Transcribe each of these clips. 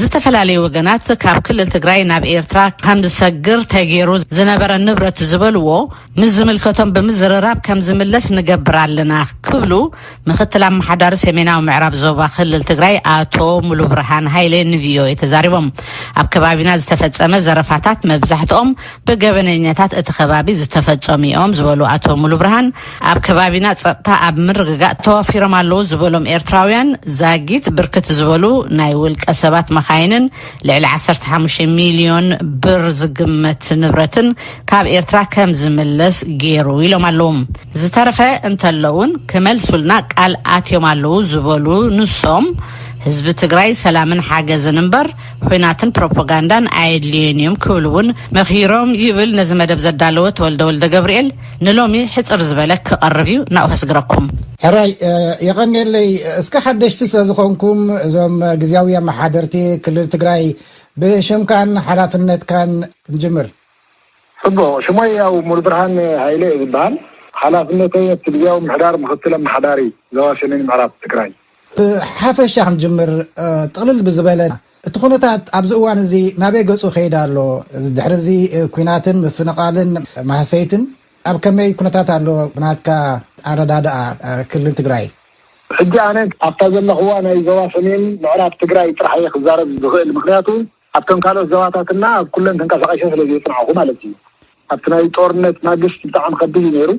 ዝተፈላልዩ ወገናት ካብ ክልል ትግራይ ናብ ኤርትራ ከም ዝሰግር ተገይሩ ዝነበረ ንብረት ዝበልዎ ምስ ዝምልከቶም ብምዝርራብ ከም ዝምለስ ንገብር ኣለና ክብሉ ምክትል ኣመሓዳሪ ሰሜናዊ ምዕራብ ዞባ ክልል ትግራይ አቶ ሙሉ ብርሃን ሃይሌ ንቪኦኤ ተዛሪቦም ኣብ ከባቢና ዝተፈጸመ ዘረፋታት መብዛሕትኦም ብገበነኛታት እቲ ከባቢ ዝተፈጸሙ እዮም ዝበሉ አቶ ሙሉ ብርሃን ኣብ ከባቢና ጸጥታ ኣብ ምርግጋእ ተዋፊሮም ኣለዉ ዝበሎም ኤርትራውያን ዛጊት ብርክት ዝበሉ ናይ ውልቀ ሰባት መኻይንን ልዕሊ 15 ሚሊዮን ብር ዝግመት ንብረትን ካብ ኤርትራ ከም ዝምለስ ገይሩ ኢሎም ኣለዉ ዝተረፈ እንተለውን ክመልሱልና ቃል ኣትዮም ኣለዉ ዝበሉ ንሶም ህዝቢ ትግራይ ሰላምን ሓገዝን እምበር ኩናትን ፕሮፓጋንዳን ኣይድልዩን ክብሉውን መኺሮም ይብል ነዚ መደብ ዘዳለወት ወልደ ገብርኤል ንሎሚ ሕፅር ዝበለ ክቐርብ እዩ ናኡ ከስግረኩም ሕራይ የቐኒለይ እስከ ሓደሽቲ ስለዝኾንኩም እዞም ግዚያዊ ኣመሓደርቲ ክልል ትግራይ ብሽምካን ሓላፍነትካን ክንጅምር ጽቡቕ ሽሞይ ያው ሙሉ ብርሃን ሃይሌ ይባሃል ሓላፍነተይ ግዚያዊ ምሕዳር ምክትል ኣመሓዳሪ ዞባ ሰሜን ምዕራብ ትግራይ ሓፈሻ ክንጅምር ጥቕልል ብዝበለ እቲ ኩነታት ኣብዚ እዋን እዚ ናበይ ገፁ ከይዳ ኣሎ ድሕሪ እዚ ኩናትን ምፍንቓልን ማህሰይትን ኣብ ከመይ ኩነታት ኣሎ ብናትካ ኣረዳድኣ ክልል ትግራይ ሕጂ ኣነ ኣብታ ዘለኽዋ ናይ ዞባ ሰሜን ምዕራብ ትግራይ ጥራሕ ክዛረብ ዝኽእል ምክንያቱ ኣብቶም ካልኦት ዞባታትና ኣብ ኩለን ተንቀሳቒሰ ስለዘይፅንዓኹ ማለት እዩ ኣብቲ ናይ ጦርነት ማግስቲ ብጣዕሚ ከቢድ እዩ ነይሩ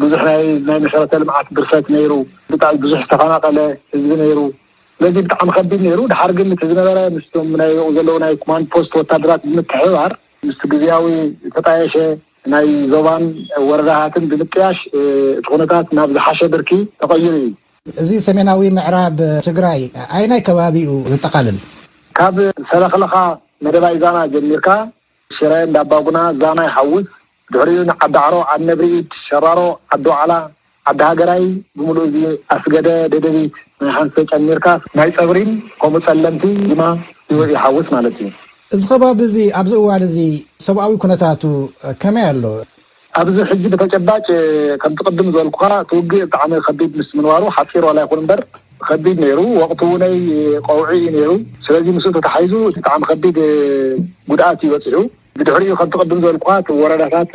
ብዙሕ ናይ መሰረተ ልምዓት ብርሰት ነይሩ ብጣዕሚ ብዙሕ ዝተፈናቀለ ህዝቢ ነይሩ ስለዚ ብጣዕሚ ከቢድ ነይሩ ድሓር ግን እቲ ዝነበረ ምስቶም ናይ ዘለዉ ናይ ኮማንድ ፖስት ወታደራት ብምትሕብባር ምስቲ ግዝያዊ ተጣየሸ ናይ ዞባን ወረዳታትን ብምጥያሽ እቲ ኩነታት ናብ ዝሓሸ ብርኪ ተቐይሩ እዩ እዚ ሰሜናዊ ምዕራብ ትግራይ ኣይናይ ከባቢኡ ዝጠቃልል ካብ ሰለኽለኻ መደባይ ዛና ጀሚርካ ሽረ እንዳባጉና ዛና ይሓውስ ድሕሪኡ ዓዳዕሮ ዓነብሪኢድ ሸራሮ ዓዶ ዓላ ዓዲ ሃገራይ ብምሉእ እዚ ኣስገደ ደደቢት ናይ ሓንሰ ጨሚርካ ናይ ፀብሪን ከምኡ ፀለምቲ ድማ ይሓውስ ማለት እዩ እዚ ከባቢ እዚ ኣብዚ እዋን እዚ ሰብኣዊ ኩነታቱ ከመይ ኣሎ ኣብዚ ሕጂ ብተጨባጭ ከም ትቅድም ዝበልኩኻ ትውግእ ብጣዕሚ ከቢድ ምስ ምንባሩ ሓፂር ዋላ ይኹን እምበር ከቢድ ነይሩ ወቅቱ ናይ ቀውዒ ነይሩ ስለዚ ምስኡ ተተሓሒዙ ብጣዕሚ ከቢድ ጉድኣት ይበፅሑ بدحريه خد تقدم ذو القوات وردات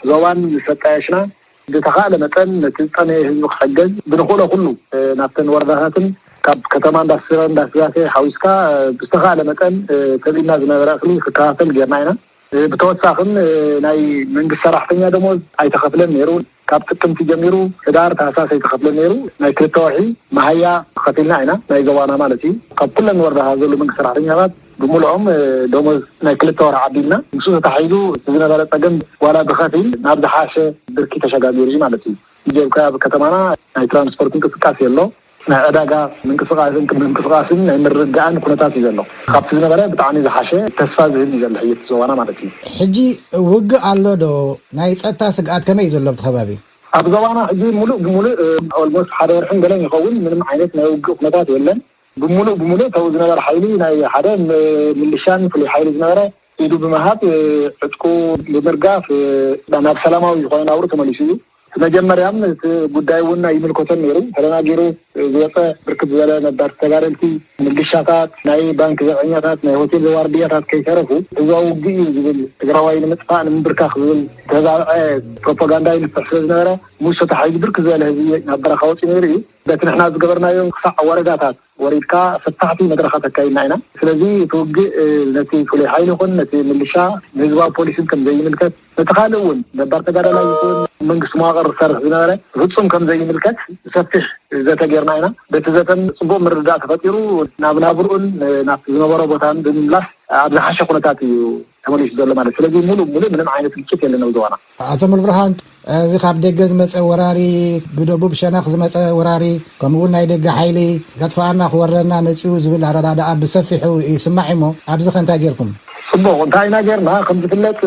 زوان ستاشنا بتخاله متن تستنى هزو حجز بنقوله كله نفتن وردات كتمان داسران داسياسي حويسكا بتخاله متن تبينا زنبراسلي كافل جمعنا بتوسعن ناي من الصراحتين دموز اي تخفلن نيرو كاب تكم تجميرو ادار تاساس اي تخفلن نيرو ناي كتوحي ما هي خفلنا هنا ناي زوانا مالتي كاب كلن ورده هذول من الصراحتين بمولهم دموز ناي كلتور عدينا مسوسه تحيدو زنبر تقم ولا بخافين نبدا حاشه بركي تشغاغيري مالتي يجيبكا بكتمانا ناي ترانسبورت كاسي يلو نعداغا من كسقاسن نرجعن كنتات يزلو خاطر زنبره بتعني زحاشه تسفا زين يزل حيت زوانا مالتي حجي وق الله دو ناي صتا سقات كما يزلو بخبابي اب زوانا حجي مولو اولموست حدا يرحم بلن يخون من عينت ناي وق كنتات يلن بمولو تو زنبر حيلي ناي حدا من لشان في حيل زنبره يدو بمهاب عتكو بمرقاف بناب سلاماوي يخوين اورو تمليسيو መጀመሪያም ጉዳዩና ይምልከተን ነሩ ተናገሩ ዘፈ ብርክት ዘለ ነበር ተጋረልቲ ምልሻታት ናይ ባንክ ዘዕኛታት ናይ ሆቴል ዋርዲያታት ከይተረፉ እዛው ግይ ዝብል ትግራዋይ ንምጥፋን ምብርካኽ ዝብል ተዛዕቀ ፕሮፓጋንዳ ይንፈስዝ ነበረ ሙሶ ተሓይድ ብርክ ዘለ ህዝቢ ነበር ካውጪ ነሩ በትንሕና ዝገበርናዮም ክሳዕ ወረዳታት ወሪድካ ፈታሕቲ መድረኻት አካይድና ስለዚ ትውግ ነቲ ፍሉይ ሓይል ይኹን ነቲ ምልሻ ህዝባዊ ፖሊስን ከም ዘይምልከት ነተኻለውን ነበር ተጋዳላይ ይኹን መንግስት መዋቅር ሰርሕ ዝነበረ ፍጹም ከም ዘይምልከት ሰፊሕ ዘተገርና ኢና በቲ ዘተን ጽቡቕ ምርዳእ ተፈጢሩ ናብ ናብሩን ናብ ዝነበረ ቦታን ብምምላስ ኣብ ዝሓሸ ኩነታት እዩ ተመሊሱ ዘሎ ማለት ስለዚ ሙሉእ ምንም ዓይነት ግጭት የለን ዘዋና አቶ ሙሉ ብርሃን እዚ ካብ ደገ ዝመፀ ወራሪ ብደቡብ ሸነኽ ዝመፀ ወራሪ ከምኡውን ናይ ደገ ሓይሊ ገጥፋና ክወረና መፅኡ ዝብል ኣረዳድኣ ብሰፊሑ ይስማዕ እሞ ኣብዚ ከ እንታይ ጌርኩም ጽቡቕ እንታይ ኢና ጌርና ከም ዝፍለጥ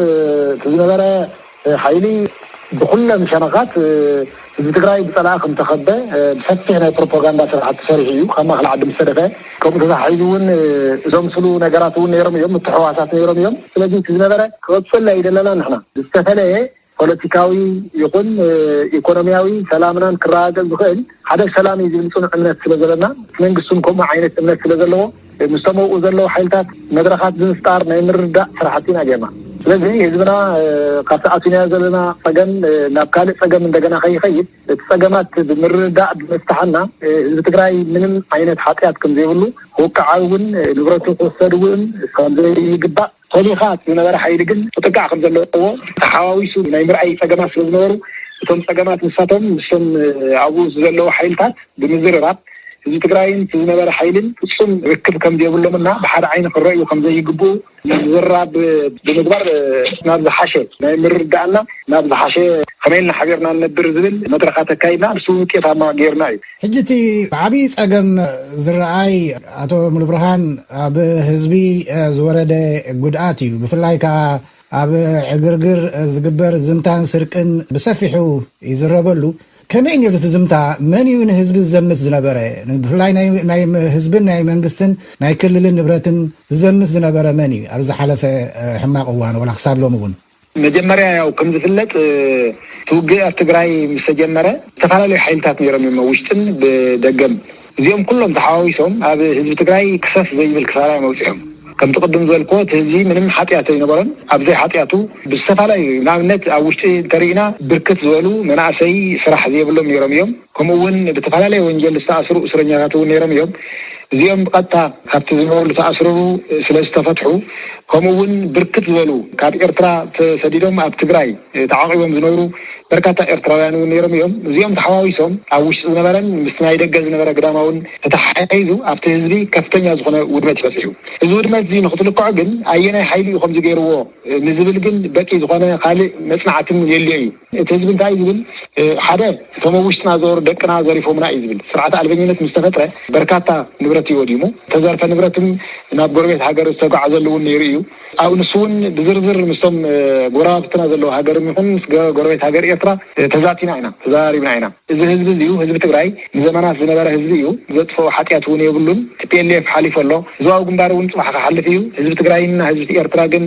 ዝነበረ ሓይሊ بكل مشاركات في تجري بطلاق متخبى بفتح هنا البروباغندا سرعة سريعية كما خلع عدم السلفة كم تحيزون زمسلو نجاراتون يوم التحواسات يوم الذي تزنبرة وصل إلى لنا نحن استفله بوليتيكاوي يكون إيكونومياوي سلامنا كراجل بخيل هذا سلام يجي من صنع الناس لزلنا من قسمكم عينة الناس لزلوا مستمو زلوا حيلتات مدرخات زنستار نمردا فرحتنا جماعة ስለዚህ ህዝብና ካሳአቱና ያዘለና ጸገም ናብካለ ጸገም እንደገና خيخيት ጸገማት ብምርዳ በመስተሐና ህዝብ ትግራይ ምንም አይነት ኃጢያት ከም ዘይብሉ ወቃዓውን ንብረቱ ተወሰዱን እስካሁን ይግባ ፖሊኻት ዝነበረ ኃይል ግን ጥቃዕ ከም ዘለዎ ተሓዋዊሱ ናይ ምርአይ ጸገማት ስለዝነበሩ እቶም ጸገማት ንሳቶም ምስም አቡ ዘለዎ ኃይልታት ብምዝርራት ህዝብ ትግራይን ዝነበረ ኃይልን ፍጹም ርክብ ከም ዘይብሎምና በሓደ ዓይን ክረዩ ከም ዘይግቡ ዝራብ ብምግባር ናብ ዝሓሸ ናይ ምርዳእና ናብ ዝሓሸ ከመይና ሓቢርና ነብር ዝብል መድረኻት አካይድና እሱ ውጤታማ ጌርና እዩ ሕጂቲ ብዓብዪ ጸገም ዝረአይ አቶ ሙሉብርሃን ኣብ ህዝቢ ዝወረደ ጉድኣት እዩ ብፍላይ ከዓ ኣብ ዕግርግር ዝግበር ዝምታን ስርቅን ብሰፊሑ ይዝረበሉ ከመይ ነይሩ ዝምታ መን እዩ ንህዝቢ ዝዘምት ዝነበረ ብፍላይ ናይ ህዝብን ናይ መንግስትን ናይ ክልልን ንብረትን ዝዘምት ዝነበረ መን እዩ ኣብ ዝሓለፈ ሕማቅ እዋን ወላ ክሳብ ሎሚ እውን መጀመሪያ ያው ከም ዝፍለጥ ትውግእ ኣብ ትግራይ ምስ ተጀመረ ዝተፈላለዩ ሓይልታት ነይሮም ውሽጥን ብደገም እዚኦም ኩሎም ተሓዋዊሶም ኣብ ህዝቢ ትግራይ ክሰፍ ዘይብል ክሳራ መውፅኦም ከም ተቀድም ዘልኮት ህዝቢ ምንም ኃጢያት ይነበረን ኣብዘይ ኃጢያቱ ብዝተፈላለዩ ናብነት ኣብ ውሽጢ ተሪእና ብርክት ዝበሉ መናእሰይ ስራሕ ዘይብሎም ነይሮም እዮም ከምኡውን ብተፈላለዩ ወንጀል ዝተኣስሩ እስረኛታት እውን ነይሮም እዮም እዚኦም ቀጥታ ካብቲ ዝነበሩ ተኣስሩ ስለዝተፈትሑ ከምኡውን ብርክት ዝበሉ ካብ ኤርትራ ተሰዲዶም ኣብ ትግራይ ተዓቂቦም ዝነበሩ በርካታ ኤርትራውያን እውን ነይሮም እዮም እዚኦም ተሓዋዊሶም ኣብ ውሽጢ ዝነበረን ምስ ናይ ደገ ዝነበረ ግዳማውን ተተሓሒዙ ኣብቲ ህዝቢ ከፍተኛ ዝኾነ ውድመት ይፈፅሑ እዚ ውድመት እዚ ንክትልክዖ ግን ኣየናይ ሓይሊ ኢኹም ዝገይርዎ ንዝብል ግን በቂ ዝኾነ ካልእ መፅናዕትን የልዮ እዩ እቲ ህዝቢ እንታይ ዝብል ሓደ እቶም ውሽጥና ዝነበሩ ደቅና ዘሪፎምና እዩ ዝብል ስርዓት ኣልበኝነት ምስ ተፈጥረ በርካታ ንብረት ይወዲሙ ተዘርፈ ንብረትም ናብ ጎረቤት ሃገር ዝተጓዓዘሉ እውን ነይሩ እዩ ኣብ ንሱውን ብዝርዝር ምስቶም ጎረባብትና ዘለዎ ሃገርም ይኹን ምስ ጎረቤት ሃገር ኤርትራ ተዛቲና ኢና ተዛሪብና ኢና እዚ ህዝቢ እዩ ህዝቢ ትግራይ ንዘመናት ዝነበረ ህዝቢ እዩ ዘጥፎ ኃጢያት እውን የብሉን ቲፒኤልኤፍ ሓሊፉ ኣሎ ዝዋው ግንባር እውን ፅባሕ ክሓልፍ እዩ ህዝቢ ትግራይና ህዝቢ ኤርትራ ግን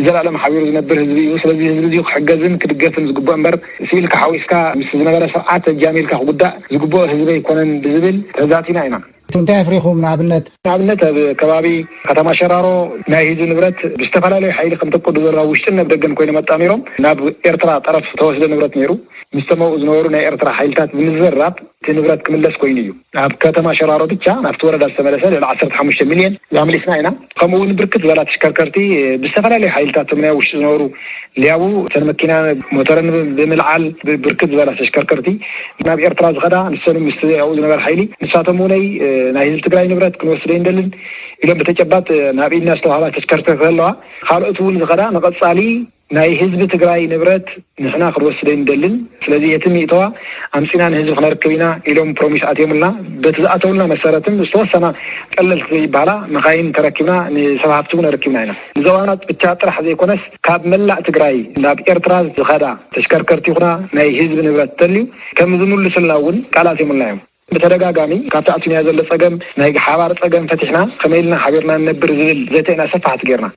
ዘላለም ሓቢሩ ዝነብር ህዝቢ እዩ ስለዚ ህዝቢ እዚ ክሕገዝን ክድገፍን ዝግባእ እምበር ሲልካ ሓዊስካ ምስ ዝነበረ ስርዓት ጃሚልካ ክጉዳእ ዝግባእ ህዝቢ ኣይኮነን ብዝብል ተዛቲና ኢና እንታይ ኣፍሪኹም ንኣብነት ኣብ ከባቢ ከተማ ሸራሮ ናይ ህዝቢ ንብረት ብዝተፈላለዩ ሓይሊ ከም ተቆዱ ዘራ ውሽጥን ናብ ደገን ኮይኑ መጣ ነይሮም ናብ ኤርትራ ጠረፍ ተወስደ ንብረት ነይሩ ምስተመኡ ዝነበሩ ናይ ኤርትራ ሓይልታት ብምዝራብ እቲ ንብረት ክምለስ ኮይኑ እዩ ኣብ ከተማ ሸራሮ ብቻ ናብቲ ወረዳ ዝተመለሰ ልዕሊ 15 ሚልዮን ኣምሊስና ኢና ከምኡውን ብርክት ዝበላ ተሽከርከርቲ ብዝተፈላለዩ ሓይልታት ናይ ውሽጢ ዝነበሩ ሊያቡ ተን መኪና ሞተርን ብምልዓል ብርክት ዝበላ ተሽከርከርቲ ናብ ኤርትራ ዝኸዳ ንሰኑ ምስ ያው ዝነበረ ሓይሊ ንሳቶም ናይ ናይ ህዝቢ ትግራይ ንብረት ክንወስደ እንደልን ኢሎም በተጨባጥ ናብ ኢድና ዝተዋህባ ተሽከርከርቲ ዘለዋ ካልኦት እውን ዝኸዳ ንቐጻሊ ናይ ህዝቢ ትግራይ ንብረት ንሕና ክንወስደ እንደልን ስለዚ የትም ይተዋ ኣምፂና ንህዝቢ ክነርክብ ኢና ኢሎም ፕሮሚስ ኣትዮምልና በቲ ዝኣተውልና መሰረትም ዝተወሰነ ቀለልቲ ዘይባላ መኻይን ተረኪብና ንሰብ ሃፍቲ እውን ረኪብና ኢና ንዘዋናት ብቻ ጥራሕ ዘይኮነስ ካብ መላእ ትግራይ ናብ ኤርትራ ዝኸዳ ተሽከርከርቲ ይኹና ናይ ህዝቢ ንብረት ተልዩ ከም ዝምልሱልና እውን ቃላት የምልና እዮም በተደጋጋሚ ካብቲ ኣቱንያ ዘሎ ጸገም ናይ ሓባር ጸገም ፈቲሕና ከመይልና ሓቢርና ነብር ዝብል ዘተና ሰፋሕት ጌርና